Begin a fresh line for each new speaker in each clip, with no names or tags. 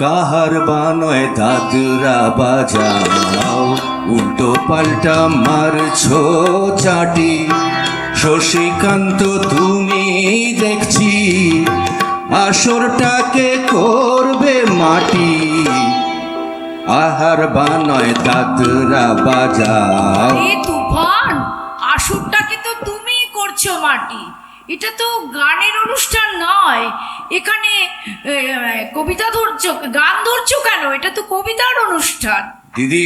কাহার বানয় দাদুরা বাজাও, উল্টো পাল্টা মারছো চাটি। শশীকান্ত তুমি দেখছি আসরটাকে করবে মাটি। আহার বানয় দাদুরা বাজাও।
এ তুফান, আসরটাকে তো তুমিই করছো মাটি। এটা তো গানের অনুষ্ঠান নয়। এখানে কবিতা ধরছো, গান ধরছো কেন? এটা তো কবিতার অনুষ্ঠান।
দিদি,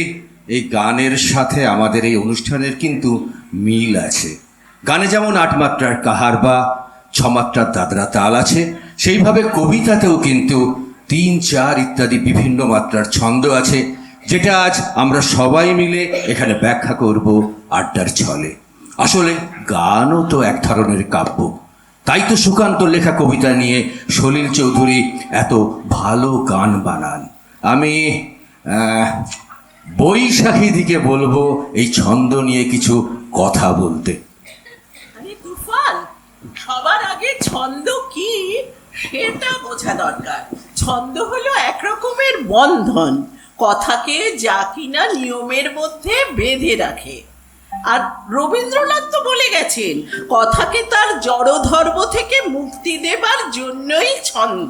এই গানের সাথে আমাদের এই অনুষ্ঠানের কিন্তু মিল আছে। গানে যেমন ৮ মাত্রার কাহার বা ৬ মাত্রার দাদরা তাল আছে, সেইভাবে কবিতাতেও কিন্তু ৩, ৪ ইত্যাদি বিভিন্ন মাত্রার ছন্দ আছে, যেটা আজ আমরা সবাই মিলে এখানে ব্যাখ্যা করব আড্ডার ছলে। আসলে গানও তো এক ধরনের কাব্য। তাই তো সুকান্ত লেখা কবিতা নিয়ে সলিল চৌধুরী এত ভালো গান বানান। আমি বৈশাখী দিকে বলবো এই ছন্দ নিয়ে কিছু কথা বলতে।
আরে তুফান, সবার আগে ছন্দ কি সেটা বোঝা দরকার। ছন্দ হলো এক রকমের বন্ধন, কথাকে যা কিনা নিয়মের মধ্যে বেঁধে রাখে। আর রবীন্দ্রনাথ তো বলে গেছেন, কথাকে তার জড়ধর্ম থেকে মুক্তি দেবার জন্যই ছন্দ।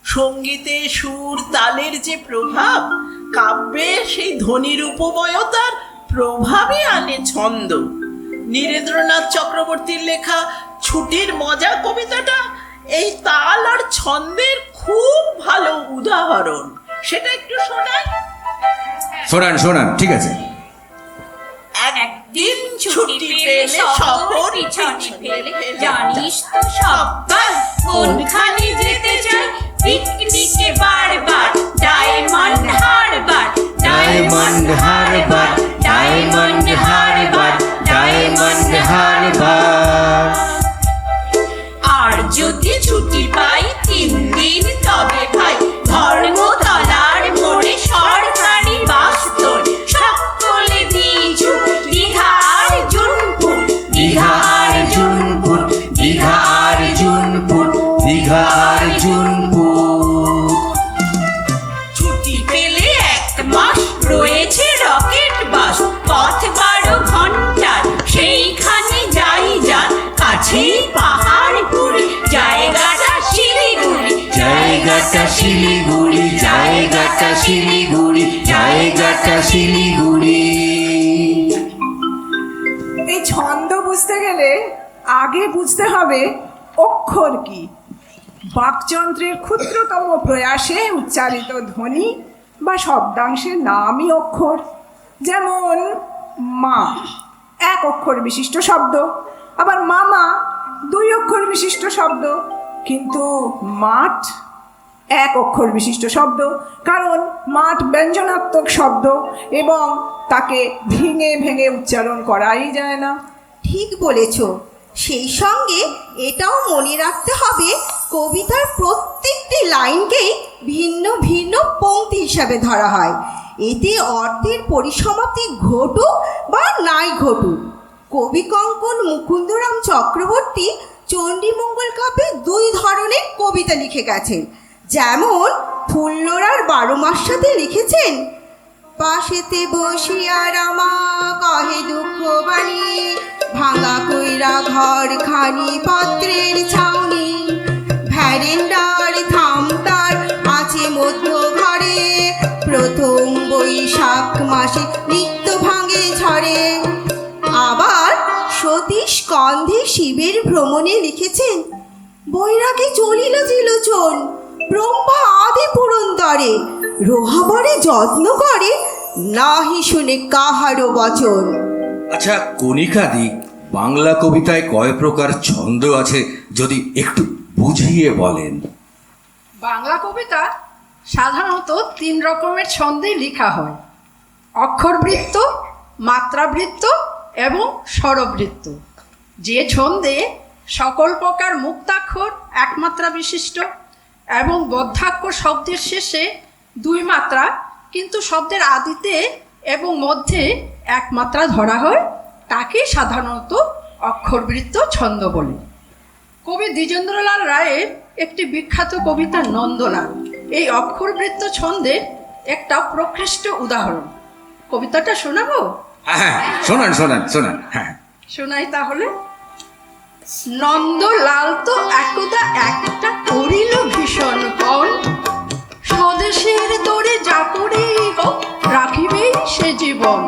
সঙ্গীতে সুর তালের যে প্রভাব, কাব্যে সেই ধ্বনির উপময়তার প্রভাবই আনে ছন্দ। নীরেন্দ্রনাথ চক্রবর্তীর লেখা ছুটির মজা কবিতাটা এই তাল আর ছন্দের খুব ভালো উদাহরণ। সেটা একটু শোনাই।
শোনান, ঠিক আছে।
একদিন ছুটি পেলে শহর পিছনে ফেলে,
জানিস তো সব্বার কোনখানে যেতে চাই, পিকনিকে বারবার ডায়মন্ড হারবার,
ডায়মন্ড হারবার, ডায়মন্ড হারবার, ডায়মন্ড হারবার।
আর যদি ছুটি পাই 3 দিন তবে ভাই ধর্মতলার মোড়ে সরকারি বাস ধরে সকলে দিয়েছু দীঘা আর জুনপুর,
দীঘা আর জুনপুর, দীঘা আর জুনপুর, দীঘা আর জুনপুর।
ছুটি পেলে 1 মাস রয়েছে রকেট বাস, পথ 12 ঘন্টার সেইখানে যাই যান, কাছেই পাহাড়পুরে জায়গাটা শিলিগুড়ি,
জায়গাটা শিলিগুড়ি, জায়গাটা শিলিগুড়ি, জায়গাটা শিলিগুড়ি।
এই ছন্দ বুঝতে গেলে আগে বুঝতে হবে অক্ষর কি। বাকযন্ত্রের ক্ষুদ্রতম প্রয়াসে উচ্চারিত ধ্বনি বা শব্দাংশের নামই অক্ষর। যেমন মা 1 অক্ষর বিশিষ্ট শব্দ, আবার মামা 2 অক্ষর বিশিষ্ট শব্দ। কিন্তু মাঠ 1 অক্ষর বিশিষ্ট শব্দ, কারণ মাঠ ব্যঞ্জনাত্মক শব্দ এবং তাকে ভেঙে ভেঙে উচ্চারণ করাই যায় না।
ঠিক বলেছ। সেই সঙ্গে এটাও মনে রাখতে হবে কবিতার প্রত্যেকটি লাইনকেই ভিন্ন ভিন্ন পংক্তি হিসাবে ধরা হয়, এতে অর্থের পরিসমাপ্তি ঘটুক বা নাই ঘটুক। কবি কঙ্কন মুকুন্দরাম চক্রবর্তী চণ্ডীমঙ্গল কাব্যে 2 ধরনের কবিতা লিখে গেছেন। যেমন ফুল্লরার 12 মাস সাথে লিখেছেন, পাশেতে বসিয়া রামা কহে দুঃখ বাণী, ভাঙা কইরা ঘর খানি পাত্রের ছাউনি, ভ্যারেন্ডার থামতার আছে মধ্য ঘরে, প্রথম বৈশাখ মাসে নিত্য ভাঙে ঝরে। আবার সতীশ স্কন্ধে শিবের ভ্রমণে লিখেছেন, বৈরাগে চলিল ত্রিলোচন, ব্রহ্মা আদি পুরন্দরে, রোহাবরে যত্ন করে, নাহি শুনে কাহারও বচন।
আচ্ছা কণিকাদি, বাংলা কবিতায় কয় প্রকার ছন্দ আছে যদি একটু বুঝিয়ে বলেন?
বাংলা কবিতা সাধারণত 3 রকমের ছন্দে লেখা হয়: অক্ষরবৃত্ত, মাত্রাবৃত্ত এবং স্বরবৃত্ত। যে ছন্দে সকল প্রকার মুক্তাক্ষর 1 মাত্রা বিশিষ্ট এবং বদ্ধাক্ষর শব্দের শেষে 2 মাত্রা, কিন্তু শব্দের আদিতে এবং মধ্যে 1 মাত্রা ধরা হয়, তাকে সাধারণত অক্ষরবৃত্ত ছন্দ বলে। কবি দ্বিজেন্দ্রলাল রায়ের একটি বিখ্যাত কবিতা নন্দলাল, এই অক্ষরবৃত্ত ছন্দের একটা প্রকৃষ্ট উদাহরণ। কবিতাটা শোনাবো?
হ্যাঁ, শোনান শোনান শোনান। হ্যাঁ,
শোনাই তাহলে। নন্দলাল তো একদা একটা করিল ভীষণ পণ, স্বদেশের তরে যা করি হোক রাখিবেই সে জীবন।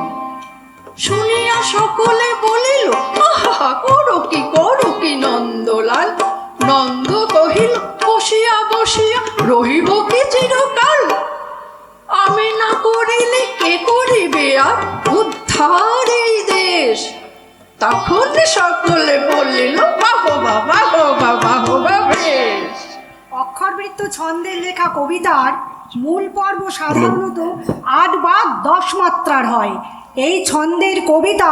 শুনিয়া সকলে বলিল, আহা করো কি নন্দলাল। নন্দ কহিল, বসিয়া বসিয়া রহিব কি চিরকাল। আমি না করিলে কে করিবে আর উদ্ধার এই দেশ। তখন সকলে বলিল, বাহবা বাহবা বাহবা বেশ।
অক্ষরবৃত্ত ছন্দের লেখা কবিতার মূল পর্ব সাধারণত ৮ বা ১০ মাত্রার হয়। এই ছন্দের কবিতা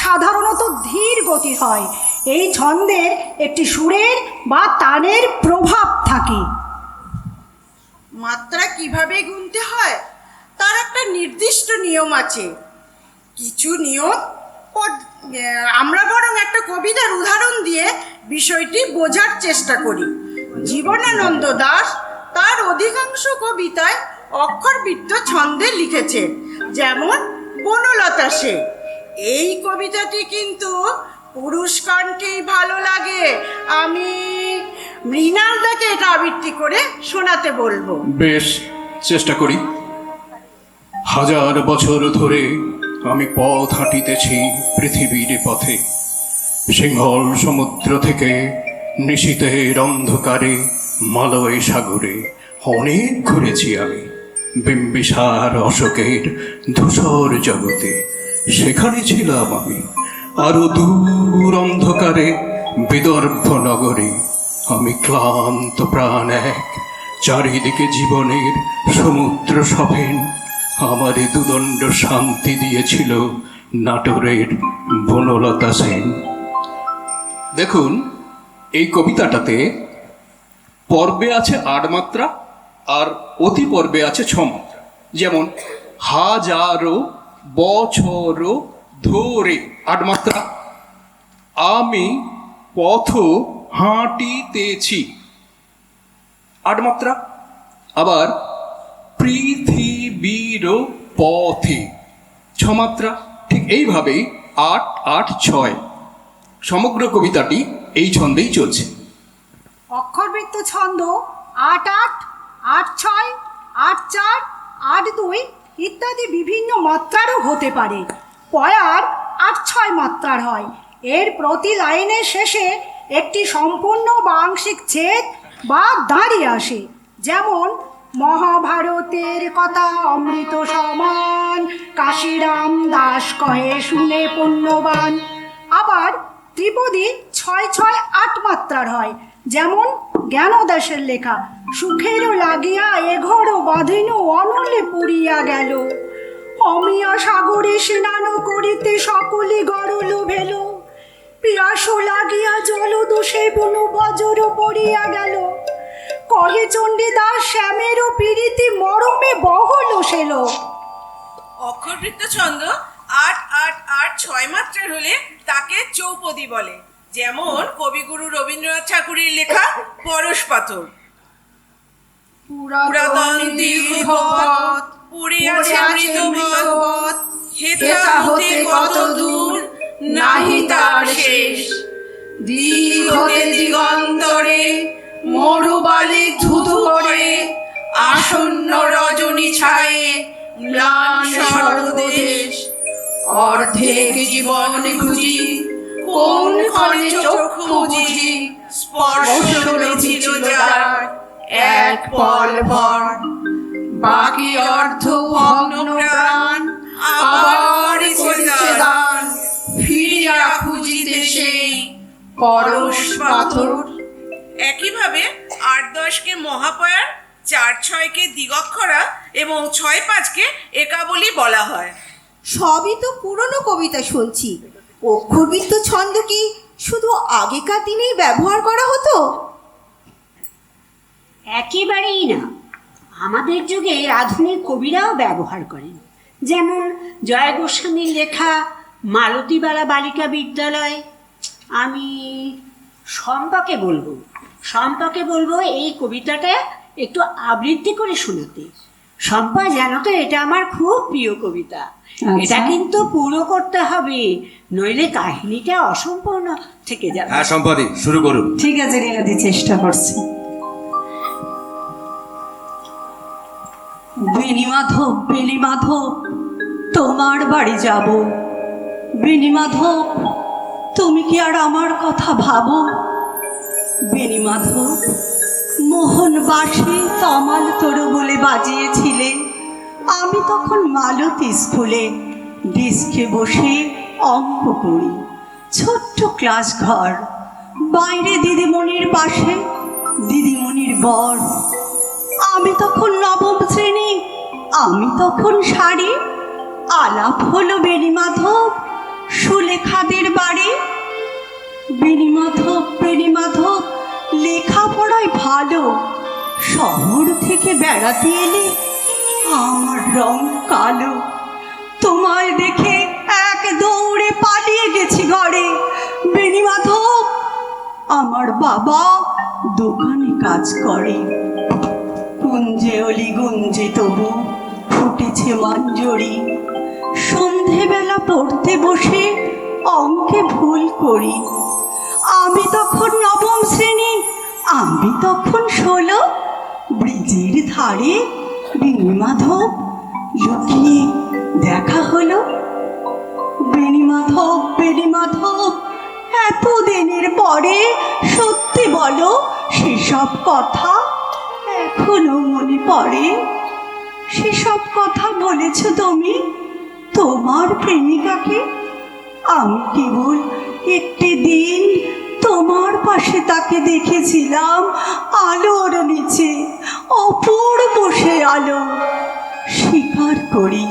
সাধারণত ধীর গতির হয়। এই ছন্দের একটি সুরের বা তানের প্রভাব থাকে।
মাত্রা কিভাবে গুনতে হয় তার একটা নির্দিষ্ট নিয়ম আছে। কিছু নিয়ম আমরা বরং একটা কবিতার উদাহরণ দিয়ে বিষয়টি বোঝার চেষ্টা করি। জীবনানন্দ দাশ তার অধিকাংশ কবিতায় অক্ষরবৃত্ত ছন্দে লিখেছে, যেমন বনলতা সে। এই কবিতাটি কিন্তু পুরুষ কণ্ঠেই ভালো লাগে। আমি মৃণালদাকে এটা আবৃত্তি করে শোনাতে বলবো।
বেশ, চেষ্টা করি। হাজার বছর ধরে আমি পথ হাঁটিতেছি পৃথিবীর পথে। সিংহল সমুদ্র থেকে নিশীথের অন্ধকারে মালয় সাগরে অনেক ঘুরেছি আমি। বিম্বিসার অশোকের ধূসর জগতে সেখানে ছিলাম আমি। আরো দূর অন্ধকারে বিদর্ভ নগরে আমি ক্লান্ত প্রাণ এক, চারিদিকে জীবনের সমুদ্র সফেন। আমারে দুদণ্ড শান্তি দিয়েছিল নাটোরের বনলতা সেন। দেখুন, এই কবিতাটাতে পর্বে আছে ৮ মাত্রা আর অতি পর্বে আছে ৬ মাত্রা। যেমন হাজারো বছর ধরে ৮ মাত্রা, আমি পথ হাঁটিতেছি ৮ মাত্রা। আবার পৃথিবীর পথে ৬ মাত্রা। ঠিক এইভাবেই ৮, ৮, ৬ সমগ্র কবিতাটি এই ছন্দেই চলছে।
অক্ষরবৃত্ত ছন্দ ৮-৮, ৮-৬, ৮-৪, ৮-২ ইত্যাদি বিভিন্ন মাত্রারও হতে পারে। পয়ার ৮-৬ মাত্রার হয়। এর প্রতি লাইনের শেষে একটি সম্পূর্ণ বা আংশিক ছেদ বা দাঁড়ি আসে। যেমন মহাভারতের কথা অমৃত সমান, কাশিরাম দাস কহে শুনে পুণ্যবান। আবার ত্রিপদী ৬-৬-৮ মাত্রার হয়। যেমন জ্ঞানদাসের লেখা, সুখেরও লাগিয়া এঘর বাঁধিন অনলে পুরিয়া গেল, অমিয়া সাগরে স্নান করিতে সকলে গরল ভেল, পিয়াস লাগিয়া জলদোষে বনু বজর পড়িয়া গেল, কহে চণ্ডীদাস শ্যামেরও পীড়িতি মরমে বহল সেল।
অক্ষরবৃত্ত ছন্দ ৮, ৮, ৮, ৬ মাত্রার হলে তাকে চৌপদী বলে। যেমন কবিগুরু রবীন্দ্রনাথ ঠাকুরের লেখা পরশ পাথর। পুরাতন দীর্ঘ পথ পড়িয়াছে মৃতপথ, হেথা হতে কত দূর নাহি তার শেষ, দিক হতে দিগন্তরে মরুবালি ধুধু করে, আসন্ন রজনী ছায়ে ম্লান সর্বদেশ, অর্ধেক জীবন খুঁজি কোন ক্ষণে চক্ষু বুঝি, স্পর্শ ছিল যার এক পল ভর, বাকি অর্ধ ভগ্ন প্রাণ আবার করিছে দান, ফিরিয়া খুঁজিতে সেই পরশ পাথর। একইভাবে ৮-১০কে মহাপয়ার, ৪-৬কে দিগক্ষরা এবং ৬-৫কে একাবলি বলা হয়।
সবই তো পুরনো কবিতা শুনছি। অক্ষরবৃত্ত ছন্দ কি শুধু আগেকার দিনেই ব্যবহার করা হতো?
একেবারেই না, আমাদের যুগে আধুনিক কবিরাও ব্যবহার করেন। যেমন জয় গোস্বামীর লেখা মালতীবালা বালিকা বিদ্যালয়। আমি শম্পাকে বলবো এই কবিতাটা একটু আবৃত্তি করে শোনাতে। শম্পা, জানো তো এটা আমার খুব প্রিয় কবিতা। এটা কিন্তু পুরো করতে হবে, নইলে কাহিনীটা অসম্পূর্ণ থেকে যাবে।
হ্যাঁ সম্পাদি, শুরু করুন।
ঠিক আছে লীলাদি, চেষ্টা করছি। বেণীমাধব, বেণীমাধব, তোমার বাড়ি যাব। বেণীমাধব, তুমি কি আর আমার কথা ভাবো? বেণীমাধব, মোহন বাঁশি তমাল তোরো বলে বাজিয়েছিলে। আমি তখন মালতী স্কুলে ডেস্কে বসে অঙ্ক করি। ছোট্ট ক্লাস ঘর, বাইরে দিদিমণির পাশে দিদিমণির বর। আমি তখন নবম শ্রেণী, আমি তখন শাড়ি। আলাপ হলো বেণীমাধব সুলেখাদের বাড়ি। বেণীমাধব, বেণীমাধব, লেখাপড়ায় ভালো। শহর থেকে বেড়াতে এলে আমার রং কালো। তোমায় দেখে এক দৌড়ে পালিয়ে গেছি ঘরে। বেণীমাধব, আমার বাবা দোকানে কাজ করে। গুঞ্জে অলি গুঞ্জে তবু ফুটেছে মাঞ্জরি। সন্ধেবেলা পড়তে বসে অঙ্কে ভুল করি। আমি তখন নবম শ্রেণী, আমি তখন 16। ব্রিজের ধারে বেণীমাধব লুকিয়ে দেখা হলো। বেণীমাধব, বেণীমাধব, এতদিনের পরে সত্যি বলো, সেসব কথা এখনো মনে পড়ে? সেসব কথা বলেছ তুমি তোমার প্রেমিকাকে? আমি কেবল একটি দিন তোমার পাশে তাকে দেখেছিলাম, আলোর নিচে, অপূর্ব সে আলো। স্বীকার করি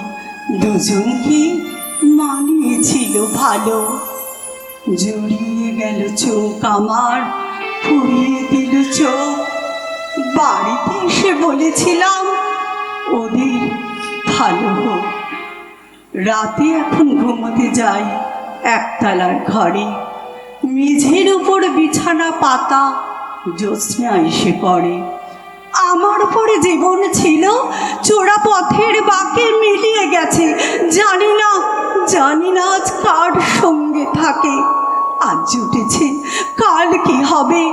দুজনকে মানিয়েছিল ভালো। জড়িয়ে গেল চোখ আমার, পুড়িয়ে দিল চোখ। বাড়িতে এসে বলেছিলাম ওদের ভালো হোক। রাতে এখন ঘুমোতে যাই একতলার ঘরে। মেঝের উপর বিছানা পাতা, জ্যোৎস্না এসে পড়ে। আমার পরে জীবন ছিল চোরা পথের বাঁকে মিলিয়ে গেছে। জানি না, জানি না আজ কার সঙ্গে থাকে। আজ জুটেছে, কাল কি হবে?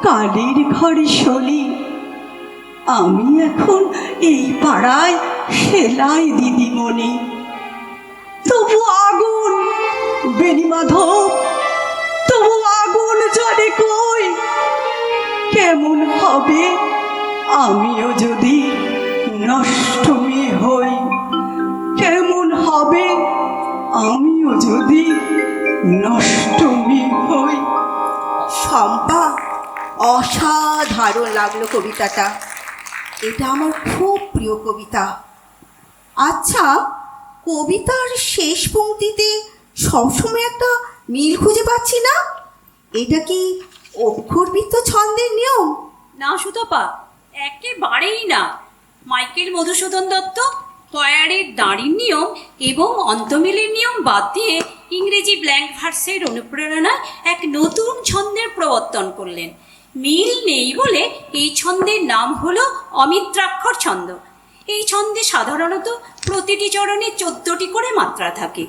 কালের ঘরে শলি। আমি এখন এই পাড়ায় সেলাই দিদিমণি। তবু আগুন বেণীমাধব, তবু আগুন জ্বলে কই? কেমন হবে আমিও যদি নষ্ট মেয়ে হই? কেমন হবে আমিও যদি নষ্ট মেয়ে হই?
শম্পা, অসাধারণ লাগলো কবিতাটা। এটা আমার খুব প্রিয় কবিতা। আচ্ছা, কবিতার শেষ পংক্তিতে সবসময় একটা মিল খুঁজে পাচ্ছি না। এটা কি অক্ষরবৃত্ত ছন্দের নিয়ম?
না সুতপা, একেবারেই না। মাইকেল মধুসূদন দত্ত পয়ারের দাঁড়ির নিয়ম এবং অন্তমিলের নিয়ম বাদ দিয়ে ইংরেজি ব্ল্যাঙ্ক ভার্সের অনুপ্রেরণায় এক নতুন ছন্দের প্রবর্তন করলেন। মিল নেই বলে এই ছন্দের নাম হলো অমিত্রাক্ষর ছন্দ। এই ছন্দে সাধারণত প্রতিটি চরণে 14টি করে মাত্রা থাকে,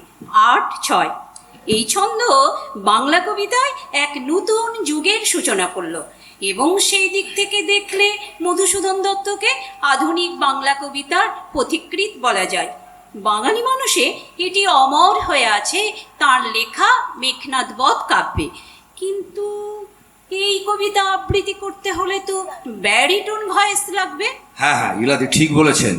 8, 6। এই ছন্দ বাংলা কবিতায় এক নতুন যুগের সূচনা করল এবং সেই দিক থেকে দেখলে মধুসূদন দত্তকে আধুনিক বাংলা কবিতার পথিকৃৎ বলা যায়। বাঙালি মানুষে এটি অমর হয়ে আছে তার লেখা মেঘনাদ বধ কাব্যে। কিন্তু এই কবিতা আবৃত্তি করতে হলে তো ব্যারিটোন ভয়েস লাগবে।
হ্যাঁ হ্যাঁ, ইলাদি ঠিক বলেছেন।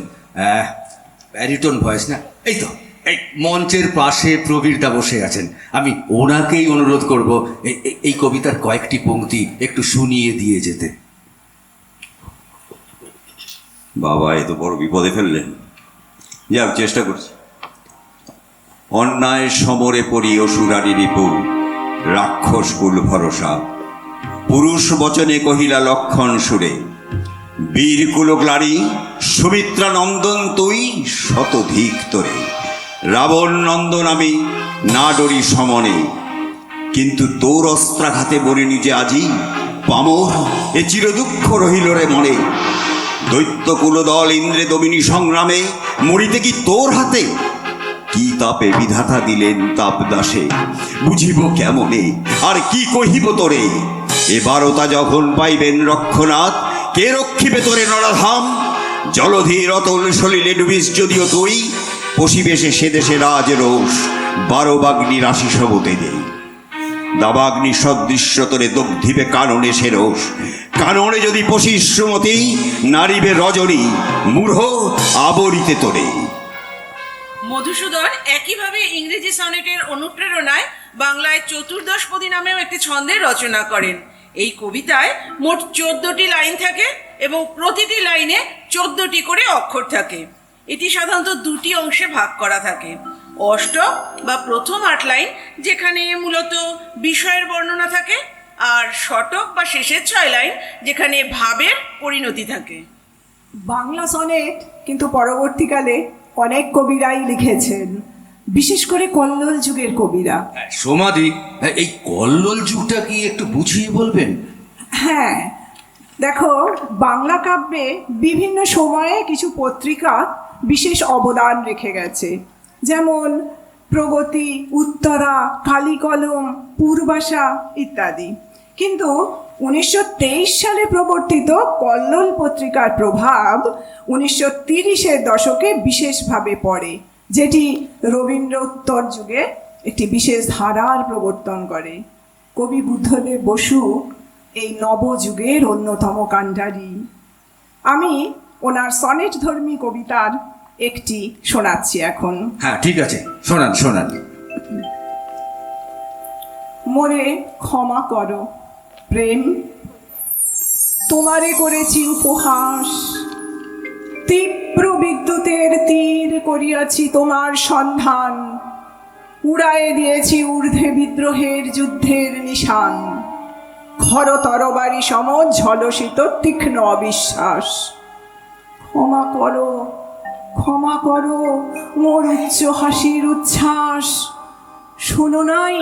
ব্যারিটোন ভয়েস না? এই তো এই মঞ্চের পাশে প্রবীরদা বসে আছেন, আমি ওনাকেই অনুরোধ করব এই কবিতার কয়েকটি পংক্তি একটু শুনিয়ে দিয়ে যেতে।
বাবা, এ তো বড় বিপদে ফেললেন। যাক, চেষ্টা করছি। অন্যায় সমরে পড়ি অসুরারি রিপু, রাক্ষস কুল ভরসা। পুরুষ বচনে কহিলা লক্ষণ সুরে, বীর কুলগ্লারি সুমিত্রা নন্দন তুই শতধিক তোরে। রাবণ নন্দন আমি না ডরি সমনে, কিন্তু তোর অস্ত্রাঘাতে বলিনি যে আজি পামর এ চিরদুঃখ রহিল রে মনে। দৈত্যকুল দল ইন্দ্রে দমিনী সংগ্রামে মরিতে কি তোর হাতে? কি তাপে বিধাতা দিলেন তাপদাসে, বুঝিব কেমনে আর কি কহিব তোরে? এবারও তা যখন পাইবেন রক্ষনাথ, কে রক্ষিবে তোরে নরাধাম? জলধীর অতল সলিলে ডুবিস যদিও তুই, পশিবেশে সে দেশে রাজ রোষ, 12 বাগ্নি রাশি সবতে দেই। দাবাগ্নি সদৃশ্য তোরে দগ্ধিবে কাননে সে রোষ, কাননে যদি পশিস সুমতি, নারিবে রজনী মূঢ় আবরিতে তোরে।
মধুসূদন একইভাবে ইংরেজি সনেটের অনুপ্রেরণায় বাংলায় চতুর্দশপদী নামেও একটি ছন্দের রচনা করেন। এই কবিতায় মোট 14টি লাইন থাকে এবং প্রতিটি লাইনে 14টি করে অক্ষর থাকে। এটি সাধারণত 2টি অংশে ভাগ করা থাকে। অষ্টক বা প্রথম 8 লাইন, যেখানে মূলত বিষয়ের বর্ণনা থাকে, আর শতক বা শেষের 6 লাইন, যেখানে ভাবের পরিণতি থাকে।
বাংলা সনেট কিন্তু পরবর্তীকালে অনেক কবিরাই লিখেছেন, বিশেষ করে কল্লোল যুগের কবিরা।
সমাধি, এই কল্লোল যুগটা কি একটু বুঝিয়ে বলবেন?
হ্যাঁ, দেখো, বাংলা কাব্যে বিভিন্ন সময়ে কিছু পত্রিকা বিশেষ অবদান রেখে গেছে, যেমন প্রগতি, উত্তরা, কালীকলম, পূর্বাশা ইত্যাদি। কিন্তু 1923 সালে প্রবর্তিত কল্লোল পত্রিকার প্রভাব 1930-এর দশকে বিশেষভাবে পড়ে, যেটি রবীন্দ্রোত্তর যুগে একটি বিশেষ ধারার প্রবর্তন করে। কবি বুদ্ধদেব বসু এই নবযুগের অন্যতম কাণ্ডারি। আমি ওনার সনেট ধর্মী কবিতার একটি শোনাচ্ছি এখন।
হ্যাঁ, ঠিক আছে, শোনান শোনান।
মোরে ক্ষমা করো প্রেম, তোমারে করেছি উপহাস, তীব্র বিদ্যুতের তীর করিয়াছি তোমার সন্ধান, উড়ায়ে দিয়েছি ঊর্ধ্বে বিদ্রোহের যুদ্ধের নিশান, খর তরবারি সম ঝলসিত তীক্ষ্ণ অবিশ্বাস। ক্ষমা করো, ক্ষমা করো মোর উচ্চ হাসির উচ্ছ্বাস, শোনো নাই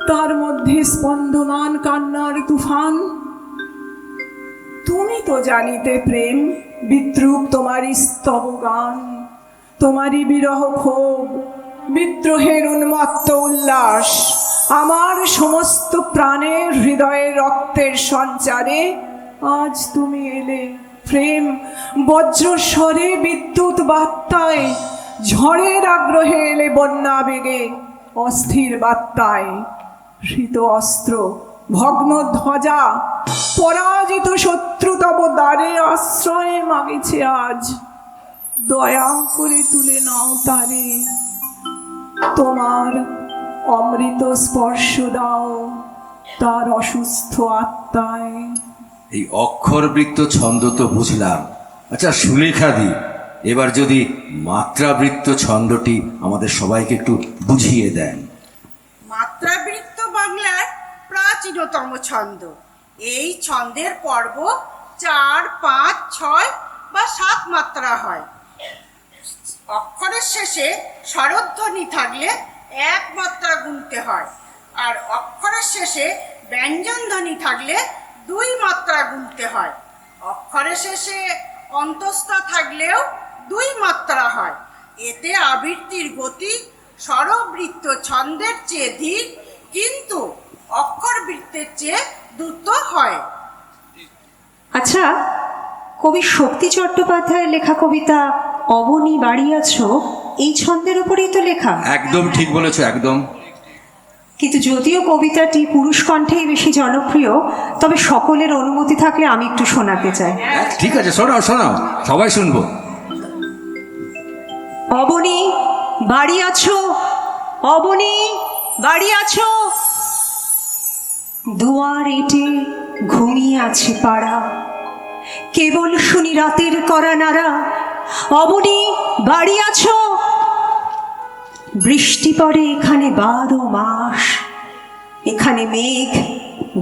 তার মধ্যে স্পন্দমান কান্নার তুফান। তুমি তো জানিতে প্রেম বিদ্রুপ তোমারই স্তব গান, তোমারই বিরহ ক্ষোভ, বিদ্রোহের উন্মত্ত উল্লাস, আমার সমস্ত প্রাণের হৃদয়ের রক্তের সঞ্চারে আজ তুমি এলে প্রেম, বজ্রস্বরে বিদ্যুৎ বার্তায়, ঝড়ের আগ্রহে এলে বন্যা বেগে, অস্থির বার্তায়। হৃত অস্ত্র, ভগ্ন ধ্বজা, পরাজিত শত্রু তব দ্বারে আশ্রয় মাগেছে আজ, দয়া করে তুলে নাও তারে, তোমার অমৃত স্পর্শ দাও তার অসুস্থ আত্মায়।
এই অক্ষরবৃত্ত ছন্দ তো বুঝলাম। আচ্ছা সুলেখাদি, এবার যদি মাত্রাবৃত্ত ছন্দটি আমাদের সবাইকে একটু বুঝিয়ে দেন।
মাত্রাবৃত্ত বাংলার প্রাচীনতম ছন্দ। এই ছন্দের পর্ব 4, 5, 6 বা 7 মাত্রা হয়। অক্ষরের শেষে স্বরধ্বনি থাকলে 1 মাত্রা গুনতে হয়, আর অক্ষরের শেষে ব্যঞ্জন ধ্বনি থাকলে 2 মাত্রা গুনতে হয়। অক্ষরের শেষে অন্তস্থা থাকলেও 2 মাত্রা হয়। এতে আবৃত্তির গতি স্বরবৃত্ত ছন্দের চেয়ে ধীর, কিন্তু অক্ষর বৃত্তের চেয়ে দ্রুত হয়।
আচ্ছা, কবি শক্তি চট্টোপাধ্যায়ের লেখা কবিতা অবনী বাড়িয়াছ এই ছন্দের উপরেই তো লেখা।
একদম ঠিক বলেছো, একদম।
কিন্তু যদিও কবিতাটি পুরুষ কণ্ঠেই বেশি জনপ্রিয়, তবে সকলের অনুমতি থাকলে আমি একটু শোনাতে চাই।
ঠিক আছে, শোনাও শোনাও, সবাই শুনবো।
অবনী বাড়িয়াছ, অবনী বাড়িয়াছ, দুয়ার এঁটে ঘুমিয়ে আছে পাড়া, কেবল শুনি রাতের করা নাড়া। অবনী বাড়িয়াছ, বৃষ্টি পড়ে এখানে 12 মাস, এখানে মেঘ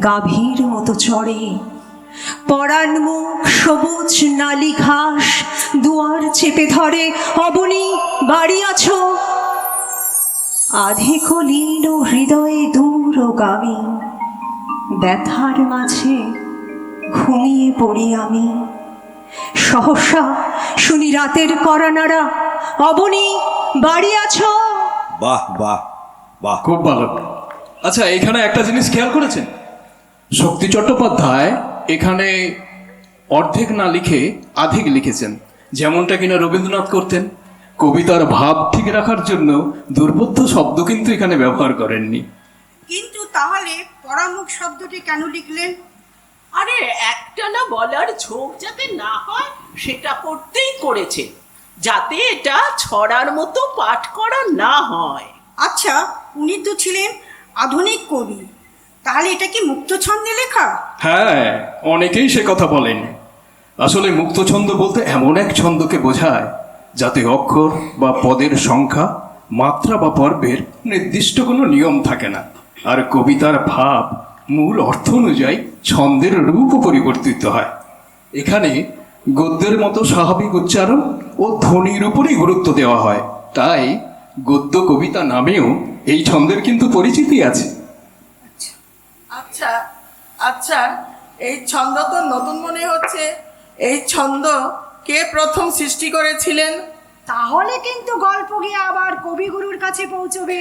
গাভীর মতো চড়ে, পরাণ মুখ সবুজ নালি ঘাস দুয়ার চেপে ধরে। অবনী বাড়িয়াছ, আধিক লীন হৃদয়ে দূরগামী, ব্যথার মাঝে ঘুমিয়ে পড়ি আমি।
সহসা শুনি রাতের করানাড়া, অবনী বাড়ি আছো?
বাহ বাহ বাহ,
খুব ভালো। আচ্ছা, এখানে একটা জিনিস খেয়াল করেছেন? শক্তি চট্টোপাধ্যায় এখানে অর্ধেক না লিখে আধিক লিখেছেন, যেমনটা কিনা রবীন্দ্রনাথ করতেন। কবিতার ভাব ঠিক রাখার জন্য দুর্বোধ্য শব্দ কিন্তু এখানে ব্যবহার করেননি।
কিন্তু তাহলে পরামুখ শব্দটি কেন লিখলেন?
আরে একটা না বলার ঝোঁক যাতে না হয় সেটা করতেই করেছে, যাতে এটা ছড়ার মতো পাঠ করা না হয়।
আচ্ছা, উনি তো ছিলেন আধুনিক কবি, তাহলে এটা কি মুক্ত ছন্দে লেখা?
হ্যাঁ, অনেকেই সে কথা বলেন। আসলে মুক্ত ছন্দ বলতে এমন এক ছন্দকে বোঝায় যাতে অক্ষর বা পদের সংখ্যা, মাত্রা বা পর্বের নির্দিষ্ট কোনো নিয়ম থাকে না, আর কবিতার ভাব মূল অর্থ অনুযায়ী ছন্দের রূপও পরিবর্তিত হয়। এখানে গদ্যের মতো স্বাভাবিক উচ্চারণ ও ধ্বনির উপরেই গুরুত্ব দেওয়া হয়, তাই গদ্য কবিতা নামেও এই ছন্দের কিন্তু পরিচিতি আছে।
আচ্ছা আচ্ছা, এই ছন্দ তো নতুন মনে হচ্ছে। এই ছন্দ কে প্রথম সৃষ্টি করেছিলেন?
তাহলে কিন্তু গল্প গিয়ে আবার কবিগুরুর কাছে পৌঁছবে।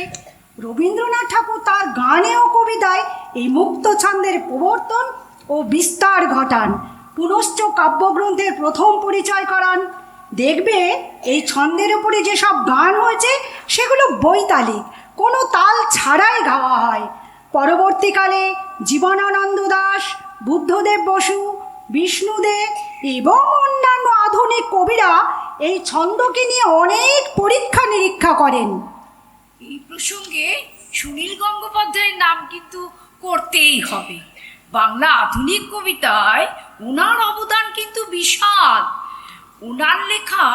রবীন্দ্রনাথ ঠাকুর তার গানে ও কবিতায় এই মুক্ত ছন্দের প্রবর্তন ও বিস্তার ঘটান, পুনশ্চ কাব্যগ্রন্থের প্রথম পরিচয় করান। দেখবে এই ছন্দের উপরে যেসব গান হয়েছে সেগুলো বৈতালিক, কোনো তাল ছাড়াই গাওয়া হয়। পরবর্তীকালে জীবনানন্দ দাশ, বুদ্ধদেব বসু, বিষ্ণুদেব এবং অন্যান্য আধুনিক কবিরা এই ছন্দকে নিয়ে অনেক পরীক্ষা নিরীক্ষা করেন।
এই প্রসঙ্গে সুনীল গঙ্গোপাধ্যায়ের নাম কিন্তু করতেই হবে। বাংলা আধুনিক কবিতায় ওনার অবদান কিন্তু বিশাল। ওনার লেখা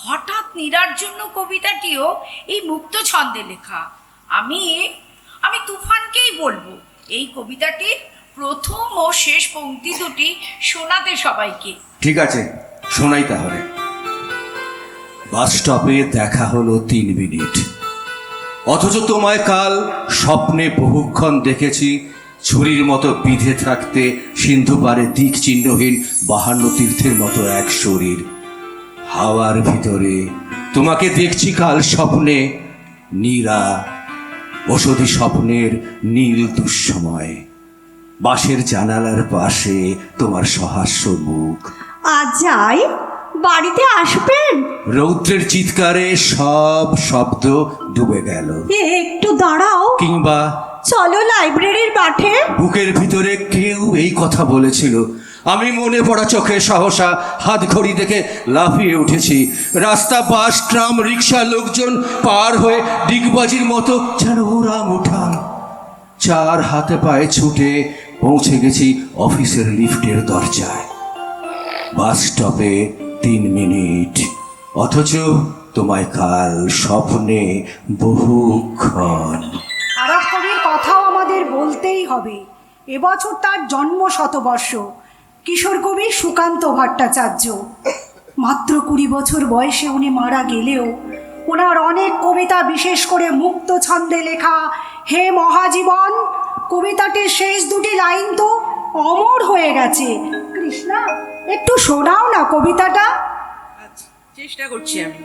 হঠাৎ নীরার জন্য কবিতাটিও এই মুক্ত ছন্দে লেখা। আমি তুফানকেই বলবো এই কবিতাটির প্রথম ও শেষ পংক্তি দুটি শোনাতে সবাইকে।
ঠিক আছে, শোনাই তাহলে। বাস স্টপে দেখা হলো 3 মিনিট, অথচ তোমায় কাল স্বপ্নে বহুক্ষণ দেখেছি ছুরির মতো বিঁধে থাকতে সিন্ধু পারে দিক চিহ্নহীন 52 তীর্থের মতো এক শরীর। হাওয়ার ভিতরে তোমাকে দেখছি কাল স্বপ্নে, নীরা ওষুধি স্বপ্নের নীল দুঃসময়। বাঁশের জানালার পাশে তোমার সহাস্য মুখ।
আজ যাই, বাড়িতে আসবেন?
রৌদ্রের চিৎকারে সব শব্দ ডুবে গেল।
একটু দাঁড়াও,
কিংবা
চলো লাইব্রেরির মাঠে।
বুকের ভিতরে কেউ এই কথা বলেছিল। আমি মনে পড়া চোখে সহসা হাত ঘড়ি দেখে লাফিয়ে উঠেছি। রাস্তা, বাস, ট্রাম, রিক্সা, লোকজন পার হয়ে ডিগবাজির মতো যেন ওরাং উঠান। 4 হাতে পায়ে ছুটে পৌঁছে গেছি অফিসের লিফটের দরজায়। বাস স্টপে 3 মিনিট, অথচ তোমায় কাল স্বপ্নে বহুক্ষণ।
আরব কবির কথাও আমাদের বলতেই হবে। এবছর তার জন্ম শতবর্ষ। কিশোর কবি সুকান্ত ভট্টাচার্য। মাত্র 20 বছর বয়সে উনি মারা গেলেও ওনার অনেক কবিতা, বিশেষ করে মুক্ত ছন্দে লেখা হে মহাজীবন কবিতাটির শেষ 2টি লাইন তো অমর হয়ে গেছে। কৃষ্ণা, একটু শোনাও না কবিতাটা।
চেষ্টা করছি আমি।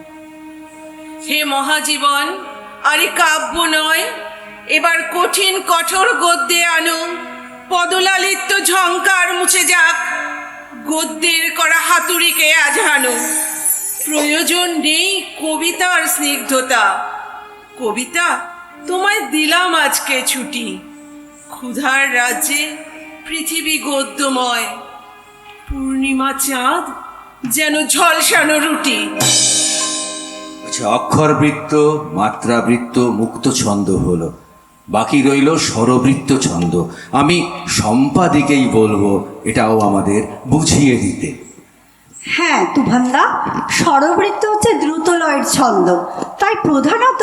হে মহাজীবন, আরে কাব্য নয়, এবার কঠিন কঠোর গদ্যে আনো। পদলালিত্য ঝংকার মুছে যাক, গদ্যের করা হাতুড়িকে আঝানো। প্রয়োজন নেই কবিতার স্নিগ্ধতা। কবিতা তোমায় দিলাম আজকে ছুটি। ক্ষুধার রাজ্যে পৃথিবী গদ্যময়, পূর্ণিমা চাঁদ যেন ঝলসানো রুটি।
আচ্ছা, অক্ষরবৃত্ত, মাত্রাবৃত্ত, মুক্ত ছন্দ হলো, বাকি রইল স্বরবৃত্ত ছন্দ। আমি সম্পাদিকেই বলবো এটাও আমাদের বুঝিয়ে দিতে।
হ্যাঁ তুফানদা, স্বরবৃত্ত হচ্ছে দ্রুতলয়ের ছন্দ, তাই প্রধানত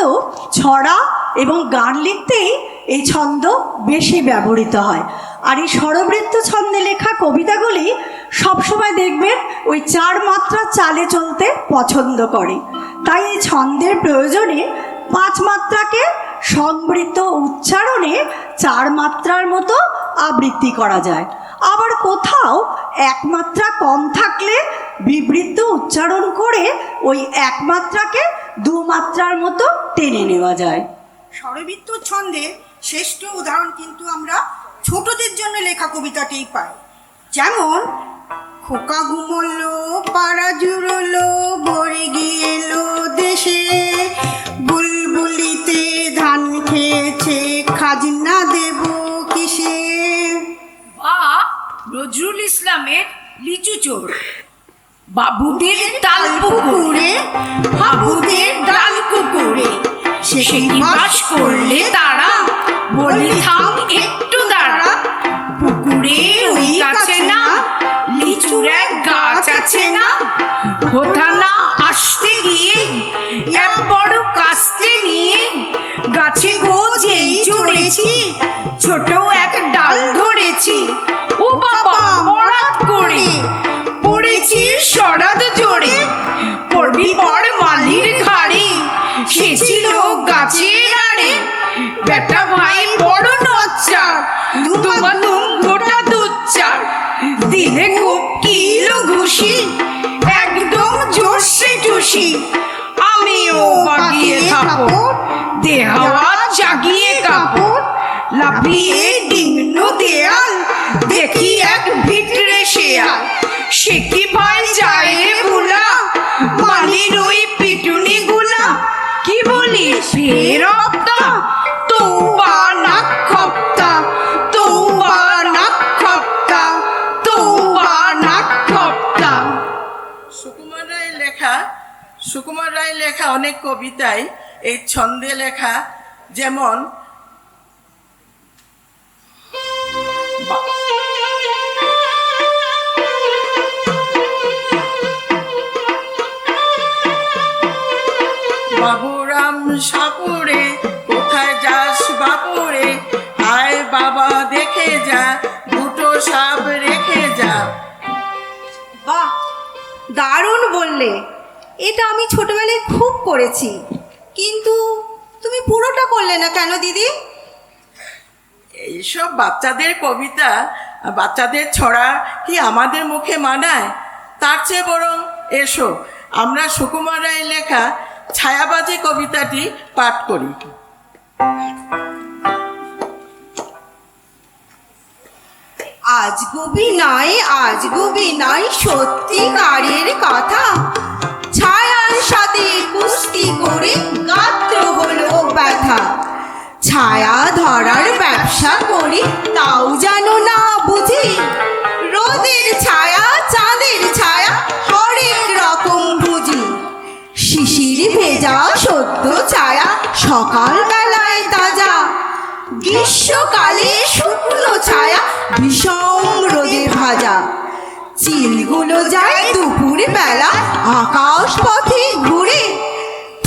ছড়া এবং গান লিখতেই এই ছন্দ বেশি ব্যবহৃত হয়। আর এই স্বরবৃত্ত ছন্দে লেখা কবিতাগুলি সবসময় দেখবেন ওই 4 মাত্রা চালে চলতে পছন্দ করে। তাই এই ছন্দের প্রয়োজনে 5 মাত্রাকে সংবৃত্ত উচ্চারণে 4 মাত্রার মতো আবৃত্তি করা যায়। আবার কোথাও 1 মাত্রা কম থাকলে বিবৃত উচ্চারণ করে ওই এক মাত্রাকে দু মাত্রার মতো টেনে নেওয়া যায়।
স্বরবৃত্ত ছন্দে শ্রেষ্ঠ উদাহরণ কিন্তু আমরা ছোটদের জন্য লেখা কবিতাতেই পাই। যেমন খোকা ঘুমলো পাড়া জুড়লো ভরে গিয়েলো দেশে, বুলবুলিতে ধান খেয়েছে খাজনা দেব কিসে।
বা নজরুল ইসলামের লিচু চোর, বাবুদের তাল পুকুরে বাবুদের ডাল কুকুরে, সে বাস করলে তারা বলি থাম একটু দাঁড়া, পুকুরে ওই কাছে না লিচুর এক গাছ আছে না, কোথা না আসতে গিয়ে এক বড় কাস্তে নিয়ে গাছে গোজেই চড়েছি, ছোট এক ডাল ধরেছি, ও বাবা বরাত করে পড়েছি সরাদ জোরে, পড়বি পর মালির ঘাড়ে, সে ছিল গাছের আড়ে, বেটা ভাই বড় নচ্চার, দুমাদুম গোটা দুচ্চার, দিলে খুব কিলো ঘুষি, একদম জোরসে টুসি, আমিও বাগিয়ে কাপড়, দেহাওয়া জাগিয়ে কাপড়, লাফিয়ে ডিঙ্গনো দেয়াল, দেখি এক ভিতরে শেয়াল, সে কি ভাই যায় রে ভুলা, মালির ওই পিটুনি গুলা, কি বলিস ফের অপ্তা, তৌবা নাক খপ্তা, তৌবা নাক খপ্তা, তৌবা নাক খপ্তা।
সুকুমার রায় লেখা অনেক কবিতায় এই ছন্দে লেখা, যেমন বাবুরাম সাপুরে কোথায় যাস বাপুরে, আয় বাবা দেখে যা দুটো সাপ রেখে যা।
বাহ, দারুণ বললে। এটা আমি ছোটবেলায় খুব করেছি, কিন্তু তুমি পুরোটা করলে না কেন দিদি?
এইসব বাচ্চাদের কবিতা, বাচ্চাদের ছড়া কি আমাদের মুখে মানায়? তার চেয়ে বরং এসো আমরা সুকুমার রায়ের লেখা ছায়াবাজি কবিতাটি পাঠ করি।
আজ গুবি নয় সত্যিকারের কথা, ছায়ার সাথে কুস্তি করে গাত্র হলো ব্যথা, ছায়া ধরার ব্যবসা করি তাও জানো না বুঝি, রোদের ছায়া চাঁদের ছায়া হরেক রকম বুঝি, শিশির ভেজা সদ্য ছায়া সকাল বেলায় তাজা, গ্রীষ্মকালে শুকনো ছায়া ভীষণ রোদে ভাজা, চিলগুলো যায় দুপুর বেলা আকাশ পথে ঘুরে,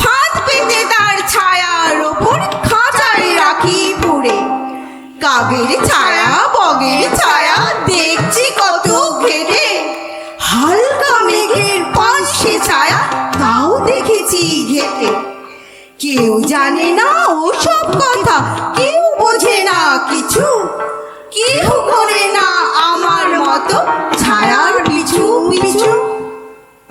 ফাঁদ পেতে তার ছায়ার ওপর খাঁচায় রাখি পুড়ে, কাকের ছায়া বগের ছায়া দেখছি কত ঘেটে, হালকা মেঘের পাশে ছায়া তাও দেখেছি ঘেটে, কেউ জানে না ওসব কথা, কেউ বোঝে না কিছু, কেউ করে না আমার মতো ছায়ার পিছু পিছু।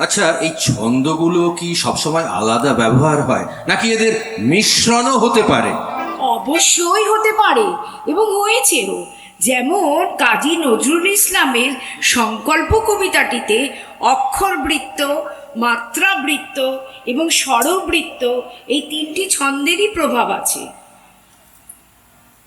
আচ্ছা, এই ছন্দগুলো কি সবসময় আলাদা ব্যবহার হয়, নাকি এদের মিশ্রণও হতে পারে?
অবশ্যই হতে পারে এবং হয়েছেও। যেমন কাজী নজরুল ইসলামের সংকল্প কবিতাটিতে অক্ষরবৃত্ত, মাত্রাবৃত্ত এবং স্বরবৃত্ত এই তিনটি ছন্দেরই প্রভাব আছে।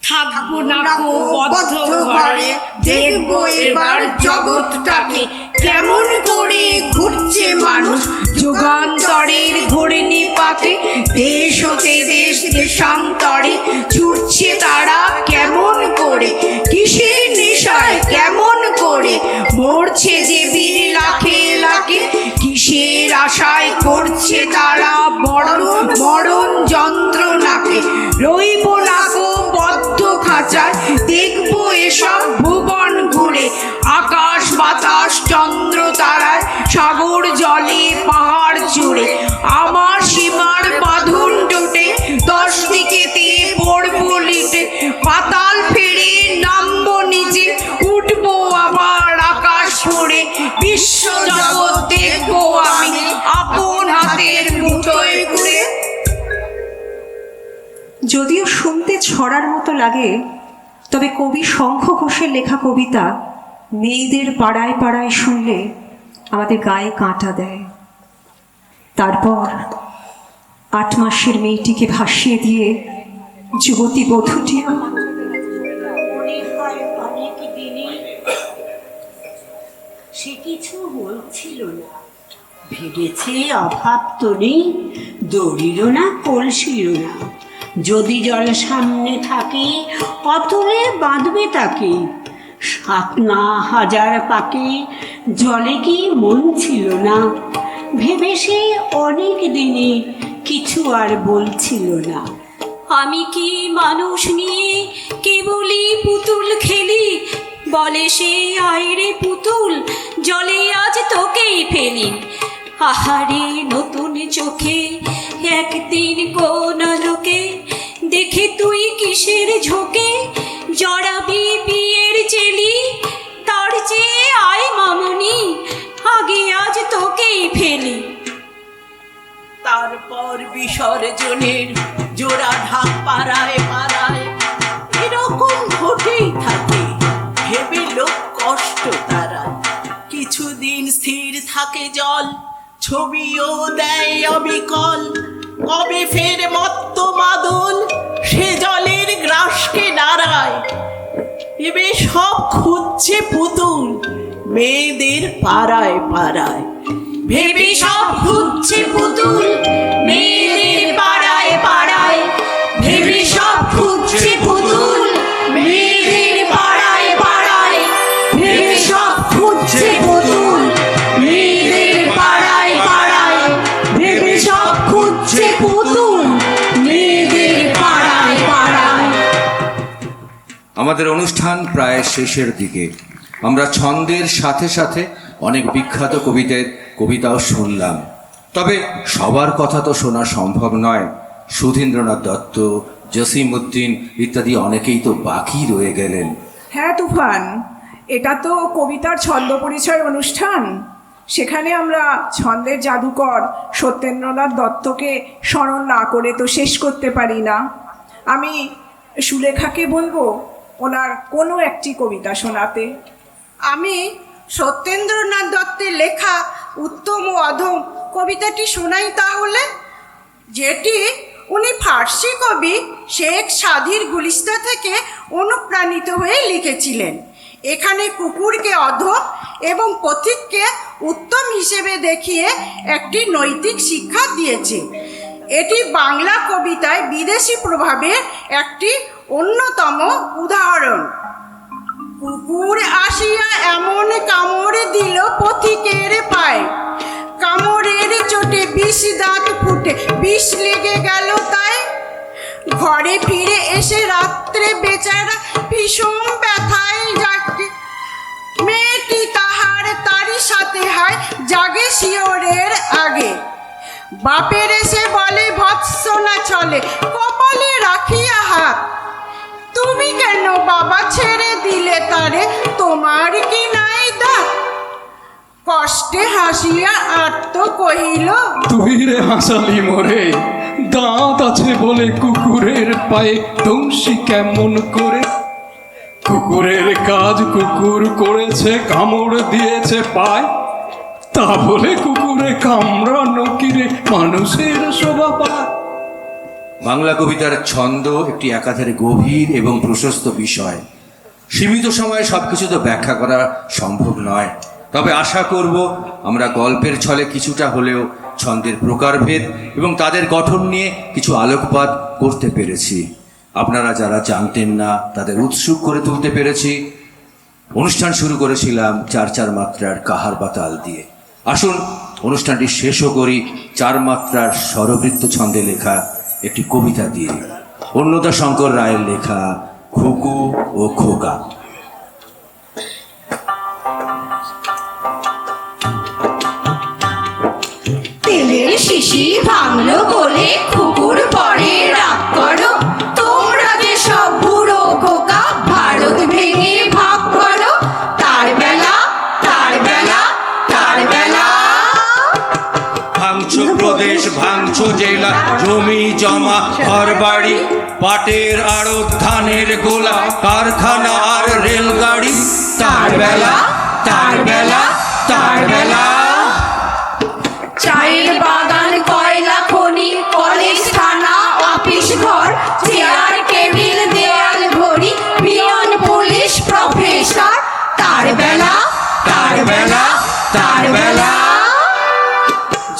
থাকবো না কো বদ্ধ ঘরে, দেখবো এবার জগৎটাকে, কেমন করে ঘুরছে মানুষ যুগান্তরের ঘোরেনি পাতে, দেশ হতে দেশ দেশান্তরে ছুটছে তারা কেমন করে, কিসের নেশায় কেমন করে মরছে যে বীর লাখে লাখে, কিসের আশায় করছে তারা মরণ যন্ত্রণাকে, রইব না গো বদ্ধ খাঁচায়, দেখবো এসব ভুবন ঘুরে, আকাশ বাতাস চন্দ্র তারায় সাগর জলে পাহাড় জুড়ে, আমার সীমার বাঁধন টোটে 10 দিকেতে পড়বো লিটে, পাতাল ফেরে নামবো নিচে, উঠবো আবার আকাশ পড়ে, বিশ্ব জগৎ
ছড়ার মতো লাগে, তবে কবি শঙ্খ ঘোষের লেখা কবিতা মেয়েদের পাড়ায় পাড়ায় শুনলে আমাদের গায়ে কাঁটা দেয়। তারপর 8 মাসের মেয়েটিকে ভাসিয়ে দিয়ে যুবতী বধূটিও
সে কিছু বলছিল না, ভেবেছে অভাব তো নেই, দড়িরও না কলসিরও না, যদি জল সামনে থাকে অতলে বাঁধবে তাকে, 7 না হাজার পাকে জলে কি মন ছিল না, ভেবে সে অনেক দিনে কিছু আর বলছিল না।
আমি কি মানুষ নিয়ে কেবলই পুতুল খেলি, বলে সে আইরে পুতুল জলে আজ তোকেই ফেলি। আহারে নতুন চোখে একদিন কোন লোকে দেখে তুই কিসের ঝোঁকে জড়াবি বিয়ের চেলি, তার চেয়ে আয় মামনি আগে আজ তোকেই ফেলি।
তারপর বিসর্জনের জোড়া ঢাক পাড়ায় পাড়ায় এরকম ঘটেই থাকে, ভেবে লোক কষ্ট তারা। কিছুদিন স্থির থাকে জল, ছবিও দেয় অবিকল, কবে ফের মত্ত মাদল সে জলের গ্রাসকে নাড়ায়। এবে সব খুঁজছে পুতুল মেয়েদের পাড়ায় পাড়ায়,
ভেবে সব খুঁজছে পুতুল মেয়েদের পাড়ায় পাড়ায়, ভেবে সব খুঁজছে পুতুল মেয়েদের পাড়ায় পাড়ায়, ভেবে সব খুঁজছে পুতুল মেয়েদের পাড়ায় পাড়ায়, ভেবে সব খুঁজছে পুতুল মেয়েদের পাড়ায় পাড়ায়।
আমাদের অনুষ্ঠান প্রায় শেষের দিকে। আমরা ছন্দের সাথে সাথে অনেক বিখ্যাত কবিদের কবিতাও শুনলাম, তবে সবার কথা তো শোনা সম্ভব নয়। সুধীন্দ্রনাথ দত্ত, জসিম উদ্দিন ইত্যাদি অনেকেই তো বাকি রয়ে গেলেন।
হ্যাঁ তুফান, এটা তো কবিতার ছন্দ পরিচয় অনুষ্ঠান। সেখানে আমরা ছন্দের জাদুকর সত্যেন্দ্রনাথ দত্তকে স্মরণ না করে তো শেষ করতে পারি না। আমি সুলেখাকে বলবো ওনার কোনো একটি কবিতা শোনাতে।
আমি সত্যেন্দ্রনাথ দত্তের লেখা উত্তম ও অধম কবিতাটি শোনাই তাহলে, যেটি উনি ফার্সি কবি শেখ সাদির গুলিস্তা থেকে অনুপ্রাণিত হয়ে লিখেছিলেন। এখানে কুকুরকে অধম এবং পথিককে উত্তম হিসেবে দেখিয়ে একটি নৈতিক শিক্ষা দিয়েছে। এটি বাংলা কবিতায় বিদেশি প্রভাবের একটি অন্যতম উদাহরণ। কুকুর আসিয়া এমন কামড় দিল পথিকের পায়ে, কামড়ের চোটে 20 দাঁত ফুটে 20 লেগে গেল তাই। ঘরে ফিরে এসে রাত্রে বেচারা ভীষণ ব্যথায় জাগে, মেয়েটি তারই সাথে হয় জাগে শিওরের আগে। বাপের এসে বলে ভৎসনা চলে কপালে রাখিয়া হাত, তুমি কেন বাবা ছেড়ে দিলে তারে, তোমার কি নাই দাঁত? কষ্টে হাসিয়া আত্ম কহিল,
তুই রে হাসালি মোরে, দাঁত আছে বলে কুকুরের পায়ে দংশি কেমন করে। কুকুরের কাজ কুকুর করেছে, কামড় দিয়েছে পায়, তা বলে কুকুরে কামড়ানো কিরে মানুষের শোভা পায়।
বাংলা কবিতার ছন্দ একটি একাধারে গভীর এবং প্রশস্ত বিষয়। সীমিত সময়ে সবকিছু তো ব্যাখ্যা করা সম্ভব নয়, তবে আশা করব আমরা গল্পের ছলে কিছুটা হলেও ছন্দের প্রকারভেদ এবং তাদের গঠন নিয়ে কিছু আলোকপাত করতে পেরেছি। আপনারা যারা জানতেন না তাদের উৎসুক করে তুলতে পেরেছি। অনুষ্ঠান শুরু করেছিলাম 4 মাত্রার কাহার বা তাল দিয়ে। আসুন অনুষ্ঠানটি শেষও করি 4 মাত্রার স্বরবৃত্ত ছন্দে লেখা একটি কবিতা দিয়ে, অন্নদা শঙ্কর রায়ের লেখা খুকু ও খোকা।
তেলের শিশি ভাঙলো বলে কুকুর পরে রাগ করো, তোমরা যে সব বুড়ো খোকা ভারত ভেঙে ভাগ করো। তার বেলা তার বেলা তার বেলা,
ভাঙছো প্রদেশ, ভাঙছো জেলা, জমি জমা ঘর বাড়ি, পাটের আড়ত, ধানের গোলা, কারখানা আর রেলগাড়ি, তার বেলা, তার বেলা, তার বেলা।
চায়ের বাগান, কয়লা খনি, কলেজ, থানা, অফিস ঘর, চেয়ার টেবিল, দেয়াল ঘড়ি, পিয়ন, পুলিশ, প্রফেসর, তার বেলা, তার বেলা, তার বেলা।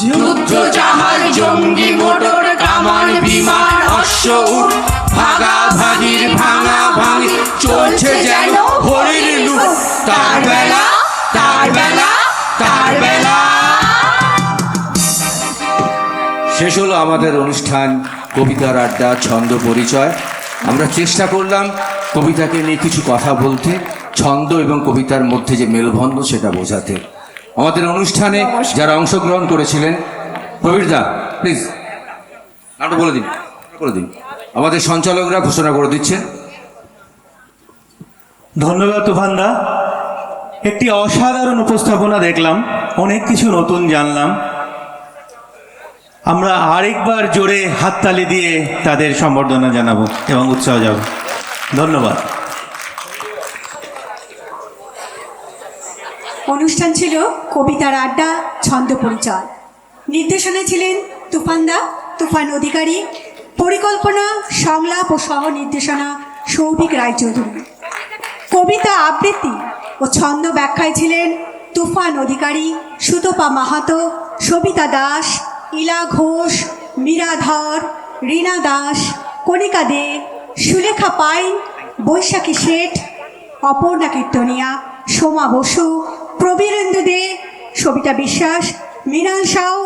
যুদ্ধ জাহাজ, জঙ্গি মোটর, কামান, বিমান, অশ্ব, উট, ভাগাভাগির ভাঙা ভাঙি চলছে যেন হরির লুট, তার বেলা, তার বেলা, তার বেলা।
শেষ হলো আমাদের অনুষ্ঠান কবিতার আড্ডা, ছন্দ পরিচয়। আমরা চেষ্টা করলাম কবিতাকে নিয়ে কিছু কথা বলতে, ছন্দ এবং কবিতার মধ্যে যে মেলবন্ধন সেটা বোঝাতে। আমাদের অনুষ্ঠানে যারা অংশগ্রহণ করেছিলেন, প্রবীরদা প্লিজ নামটা বলে দিন, বলে দিন। আমাদের সঞ্চালকরা ঘোষণা করে দিচ্ছেন।
ধন্যবাদ তুফানদা, একটি অসাধারণ উপস্থাপনা দেখলাম, অনেক কিছু নতুন জানলাম। আমরা আরেকবার জোরে হাততালি দিয়ে তাদের সম্বর্ধনা জানাবো এবং উৎসাহ যাব। ধন্যবাদ।
অনুষ্ঠান ছিল কবিতার আড্ডা, ছন্দ পরিচয়। নির্দেশনা ছিলেন তুফান অধিকারী, পরিকল্পনা, সংলাপ ও সহ নির্দেশনা সৌভিক রায়চৌধুরী। কবিতা আবৃত্তি ও ছন্দ ব্যাখ্যায় ছিলেন তুফান অধিকারী, সুতপা মাহাতো, সবিতা দাস, ইলা ঘোষ, মীরা ধর, রীনা দাস, কণিকা দে, সুলেখা পাইন, বৈশাখী শেঠ, অপর্ণা কীর্তনিয়া, সোমা বসু, প্রবীরেন্দু দে, সবিতা বিশ্বাস, মৃণাল সাউ,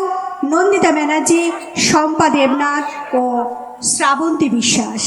নন্দিতা ব্যানার্জি, শম্পা দেবনাথ ও শ্রাবন্তী বিশ্বাস।